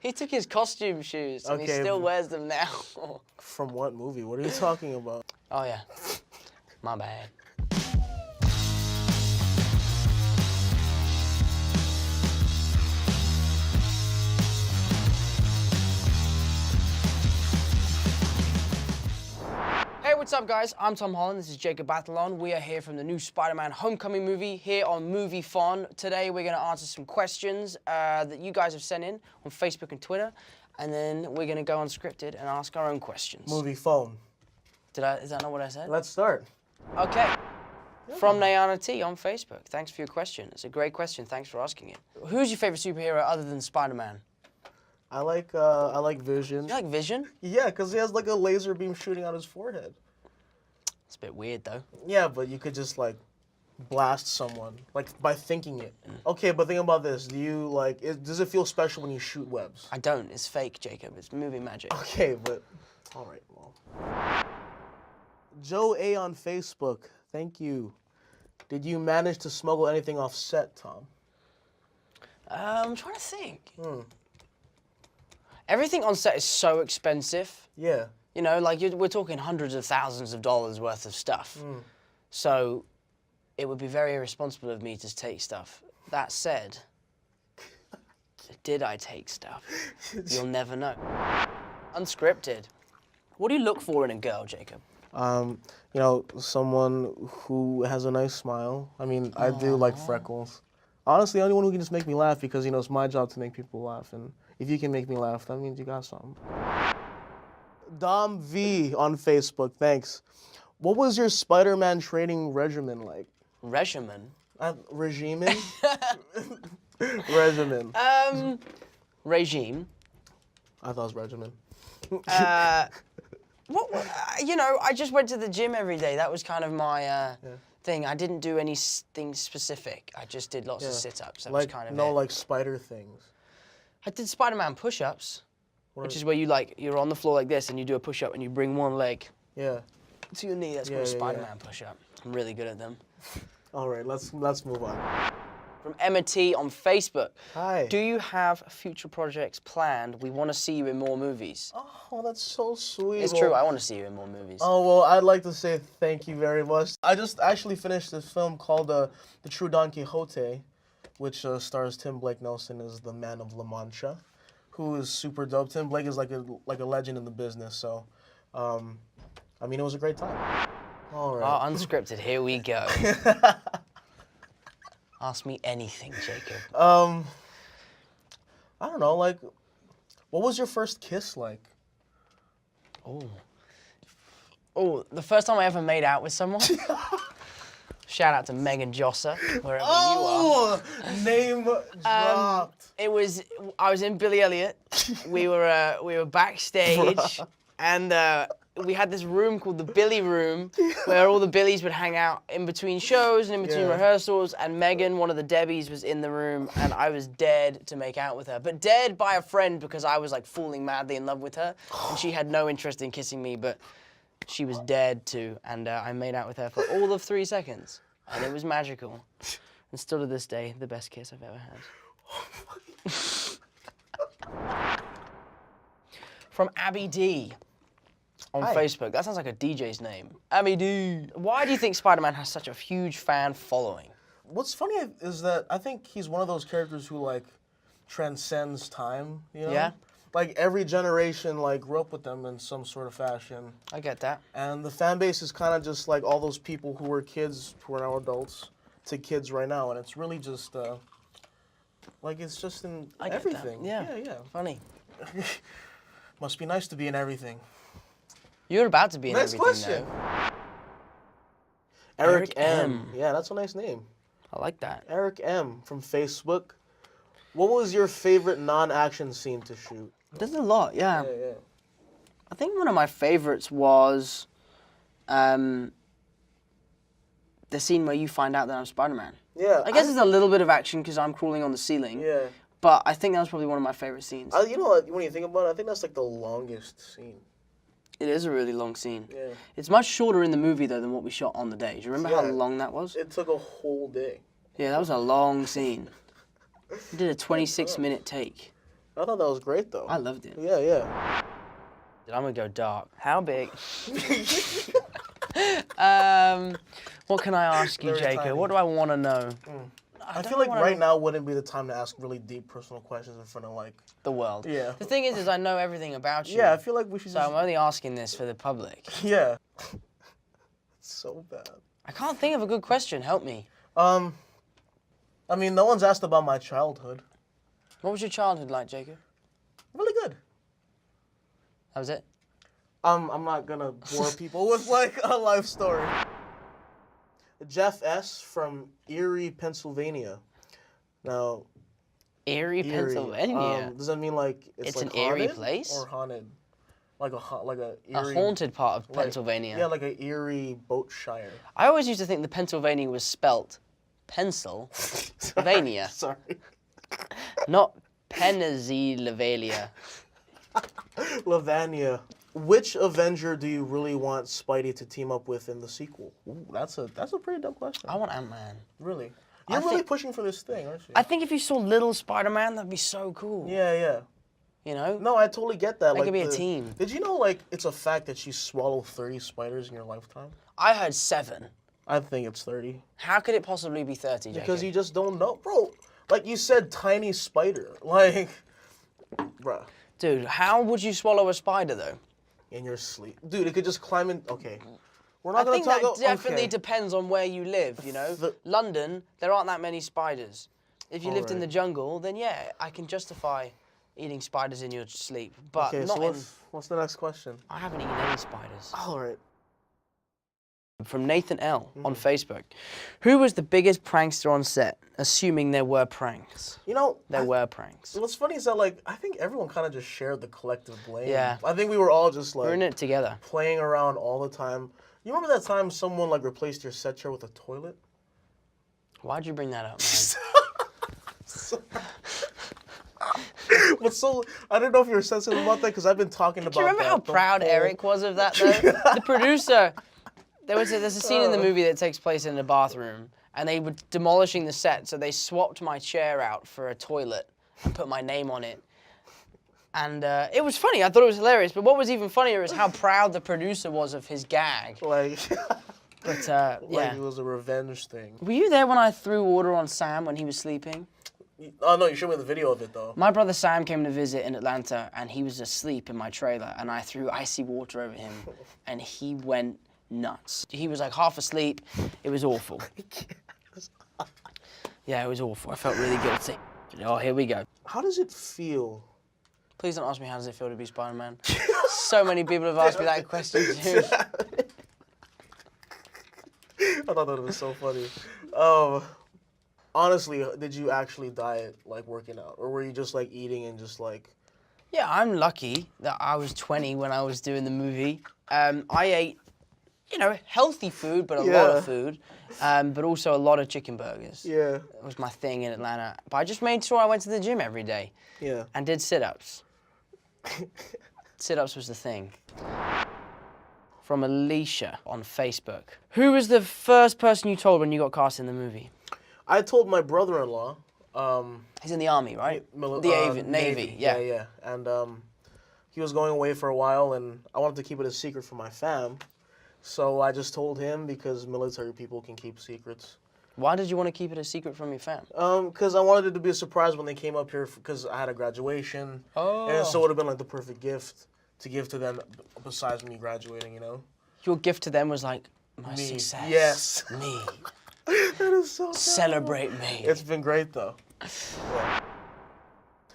He took his costume shoes and he still wears them now. From what movie? What are you talking about? Oh, yeah. My bad. Hey, what's up, guys? I'm Tom Holland. This is Jacob Batalon. We are here from the new Spider-Man Homecoming movie here on Movie Fun. Today, we're going to answer some questions that you guys have sent in on Facebook and Twitter, and then we're going to go unscripted and ask our own questions. Movie Phone. Is that not what I said? Let's start. Okay. Yeah. From Nayana T on Facebook. Thanks for your question. It's a great question. Thanks for asking it. Who's your favorite superhero other than Spider-Man? I like Vision. You like Vision? Yeah, because he has like a laser beam shooting out his forehead. It's a bit weird, though. Yeah, but you could just like blast someone like by thinking it. Okay, but think about this. Do you like? Does it feel special when you shoot webs? I don't. It's fake, Jacob. It's movie magic. Okay, but all right. Well, Joe A on Facebook. Thank you. Did you manage to smuggle anything off set, Tom? I'm trying to think. Everything on set is so expensive. Yeah. You know, like we're talking hundreds of thousands of dollars worth of stuff. So it would be very irresponsible of me to take stuff. That said, did I take stuff? You'll never know. Unscripted. What do you look for in a girl, Jacob? You know, someone who has a nice smile. I mean, I do like freckles. Honestly, anyone who can just make me laugh because, you know, it's my job to make people laugh. And if you can make me laugh, that means you got something. Dom V on Facebook, thanks. What was your Spider-Man training regimen like? Regimen? Regimen? Regimen. Regime. I thought it was regimen. You know, I just went to the gym every day. That was kind of my thing. I didn't do anything specific. I just did lots of sit-ups. That was kind of like spider things. I did Spider-Man push-ups, which is where you're on the floor like this and you do a push-up and you bring one leg to your knee. That's called a Spider-Man push-up. I'm really good at them. All right, let's move on. From Emma T on Facebook. Hi. Do you have future projects planned? We want to see you in more movies. Oh, that's so sweet. It's true. I want to see you in more movies. Oh, well, I'd like to say thank you very much. I just actually finished this film called The True Don Quixote, which stars Tim Blake Nelson as the Man of La Mancha, who is super dope. Tim Blake is like a legend in the business, so, I mean, it was a great time. All right. Oh, unscripted. Here we go. Ask me anything, Jacob. I don't know, like, what was your first kiss like? Oh, the first time I ever made out with someone. Shout out to Megan Josser, wherever you are. Name dropped. I was in Billy Elliot. We were backstage, and we had this room called the Billy Room, where all the Billies would hang out in between shows and in between rehearsals, and Megan, one of the Debbies, was in the room, and I was dead to make out with her. But dead by a friend because I was like falling madly in love with her, and she had no interest in kissing me, but she was dead too, and I made out with her for all of 3 seconds, and it was magical. And still to this day, the best kiss I've ever had. From Abby D. on Facebook. That sounds like a DJ's name. Abby D. Why do you think Spider-Man has such a huge fan following? What's funny is that I think he's one of those characters who like transcends time, you know? Yeah. Like every generation like grew up with them in some sort of fashion. I get that. And the fan base is kind of just like all those people who were kids who are now adults to kids right now, and it's really just like it's just in everything. Yeah. Funny. Must be nice to be in everything. You're about to be in everything, question. though. Eric M. Yeah, that's a nice name. I like that. Eric M. from Facebook. What was your favorite non-action scene to shoot? There's a lot, yeah. I think one of my favorites was the scene where you find out that I'm Spider-Man. Yeah. I guess it's a little bit of action because I'm crawling on the ceiling. Yeah. But I think that was probably one of my favorite scenes. You know what, when you think about it, I think that's like the longest scene. It is a really long scene. Yeah. It's much shorter in the movie, though, than what we shot on the day. Do you remember how long that was? It took a whole day. Yeah, that was a long scene. We did a 26-minute take. I thought that was great, though. I loved it. Yeah, yeah. I'm gonna go dark. How big? What can I ask you, Very Jacob? tiny. What do I want to know? I feel like right now wouldn't be the time to ask really deep personal questions in front of, like... The world. Yeah. The thing is I know everything about you. Yeah, I feel like we should So I'm only asking this for the public. Yeah. It's so bad. I can't think of a good question. Help me. I mean, no one's asked about my childhood. What was your childhood like, Jacob? Really good. That was it? I'm not gonna bore people with, like, a life story. Jeff S. from Erie, Pennsylvania. Now... Erie, Pennsylvania? Does that mean, like, It's like an eerie haunted place? or haunted? Like a A eerie... haunted part of Pennsylvania. Yeah, like a Erie Boatshire. I always used to think the Pennsylvania was spelt Pennsylvania, Sorry. not Pennsylvania. Lavania. Which Avenger do you really want Spidey to team up with in the sequel? Ooh, that's a pretty dumb question. I want Ant-Man. Really? You're really pushing for this thing, aren't you? I think if you saw little Spider-Man, that'd be so cool. Yeah, yeah. You know? No, I totally get that. That Like could be a team. Did you know, like, it's a fact that you swallow 30 spiders in your lifetime? I heard 7. I think it's 30. How could it possibly be 30, Jacob? Because you just don't know. Bro, like you said, tiny spider. Like, bruh. Dude, how would you swallow a spider, though? In your sleep. Dude, it could just climb in. Okay. We're not I going think to talk that about... definitely depends on where you live, you know? London, there aren't that many spiders. If you lived in the jungle, then yeah, I can justify eating spiders in your sleep. But Okay, not so in... what's the next question? I haven't eaten any spiders. All right. From Nathan L. on Facebook. Who was the biggest prankster on set, assuming there were pranks? You know... There were pranks. What's funny is that, like, I think everyone kind of just shared the collective blame. Yeah. I think we were all just, like... We're in it together. Playing around all the time. You remember that time someone, like, replaced your set chair with a toilet? Why'd you bring that up, man? But so, I don't know if you're sensitive about that, because I've been talking about that. Do you remember how proud Eric was of that, though? The producer, there's a scene in the movie that takes place in a bathroom, and they were demolishing the set, so they swapped my chair out for a toilet and put my name on it. And it was funny, I thought it was hilarious, but what was even funnier is how proud the producer was of his gag. Like, But, like yeah. it was a revenge thing. Were you there when I threw water on Sam when he was sleeping? Oh, no, you showed me the video of it, though. My brother Sam came to visit in Atlanta, and he was asleep in my trailer, and I threw icy water over him, and he went nuts. He was like half asleep. It was awful. Yeah, it was awful. I felt really guilty. Oh, here we go. How does it feel? Please don't ask me how does it feel to be Spider-Man. So many people have asked me that question too. I thought that was so funny. Honestly, did you actually diet, like, working out? Or were you just, like, eating and just, like... Yeah, I'm lucky that I was 20 when I was doing the movie. I ate, you know, healthy food, but a lot of food. But also a lot of chicken burgers. Yeah. It was my thing in Atlanta. But I just made sure I went to the gym every day. Yeah. And did sit-ups. Sit-ups was the thing. From Alicia on Facebook. Who was the first person you told when you got cast in the movie? I told my brother-in-law. He's in the army, right? Navy, yeah. Yeah. And he was going away for a while, and I wanted to keep it a secret from my fam. So I just told him because military people can keep secrets. Why did you want to keep it a secret from your fam? Because I wanted it to be a surprise when they came up here, because I had a graduation. Oh. And so it would have been like the perfect gift to give to them besides me graduating, you know? Your gift to them was like, my Me. success. Yes. Me. That is so Celebrate me. It's been great, though. Yeah.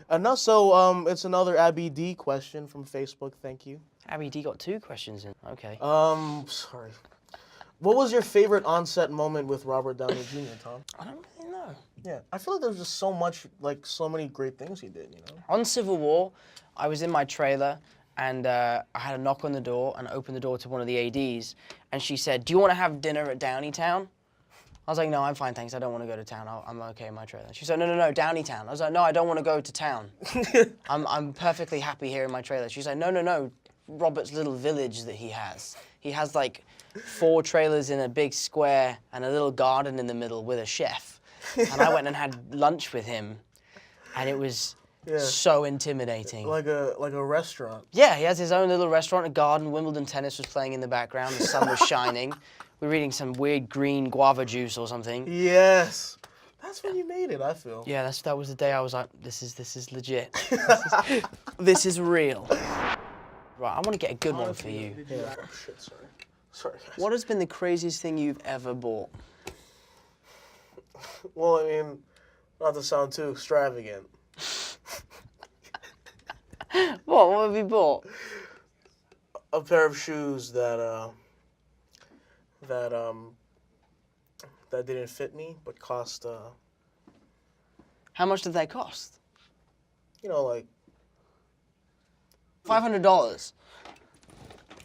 And also, it's another Abby D question from Facebook. Thank you. Abby D got 2 questions in. Okay. Sorry. What was your favorite on-set moment with Robert Downey Jr., Tom? I don't really know. Yeah, I feel like there's just so much, like, so many great things he did, you know? On Civil War, I was in my trailer, and I had a knock on the door, and I opened the door to one of the ADs, and she said, "Do you want to have dinner at Downeytown?" I was like, "No, I'm fine, thanks. I don't want to go to town. I'm okay in my trailer." She said, "No, Downeytown." I was like, "No, I don't want to go to town. I'm perfectly happy here in my trailer." She's like, "No, Robert's little village that he has. He has like 4 trailers in a big square and a little garden in the middle with a chef." And I went and had lunch with him, and it was Yeah. So intimidating. Like a restaurant. Yeah, he has his own little restaurant, a garden. Wimbledon tennis was playing in the background. The sun was shining. We were eating some weird green guava juice or something. Yes. That's when you made it, I feel. Yeah, that was the day I was like, this is legit. This is real. Right, I want to get a good one for you. Yeah. Oh, shit, sorry. Sorry, guys. What has been the craziest thing you've ever bought? Well, I mean, not to sound too extravagant. What have you bought? A pair of shoes that didn't fit me, but cost How much did they cost? like $500.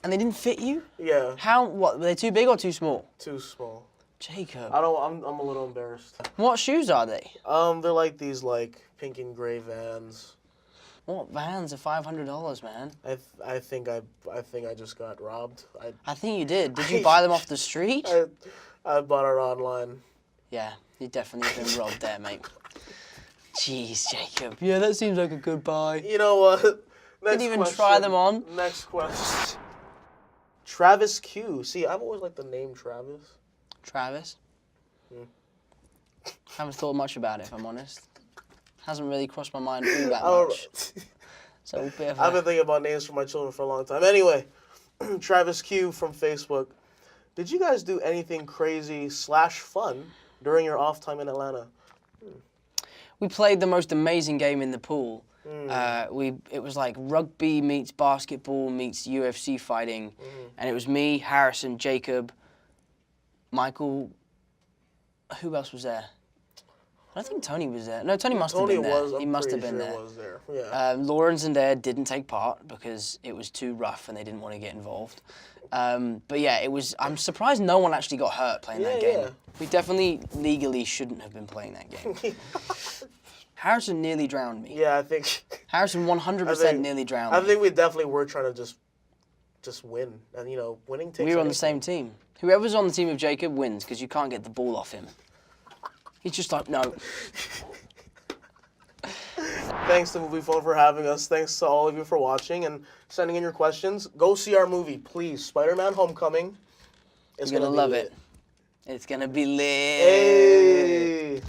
And they didn't fit you? yeah, What, were they too big or too small? too small. Jacob. I'm a little embarrassed. What shoes are they? They're like these pink and gray Vans. What Vans are $500, man? I think I just got robbed. I think you did. Did you buy them off the street? I bought it online. Yeah, you definitely been robbed there, mate. Jeez, Jacob. Yeah, that seems like a good buy. You know what? Didn't even try them on. Next question. Travis Q. See, I've always liked the name Travis. Travis? Haven't thought much about it, if I'm honest. Hasn't really crossed my mind all that much. So a bit of I've been thinking about names for my children for a long time. Anyway, Travis Q from Facebook. Did you guys do anything crazy / fun during your off time in Atlanta? We played the most amazing game in the pool. It was like rugby meets basketball meets UFC fighting, and it was me, Harrison, Jacob, Michael. Who else was there? I don't think Tony was there. No, Tony must have been there. He must have been there. Was there. Yeah. Lawrence and Dare didn't take part because it was too rough and they didn't want to get involved. But yeah, it was. I'm surprised no one actually got hurt playing that game. Yeah. We definitely legally shouldn't have been playing that game. Harrison nearly drowned me. Yeah, I think. Harrison 100% nearly drowned me. I think we definitely were trying to just win, and winning takes. We were on the same team. Whoever's on the team of Jacob wins because you can't get the ball off him. He's just like, no. Thanks to Movie Phone for having us. Thanks to all of you for watching and sending in your questions. Go see our movie, please. Spider-Man: Homecoming. You're gonna love it. It's gonna be lit. Hey.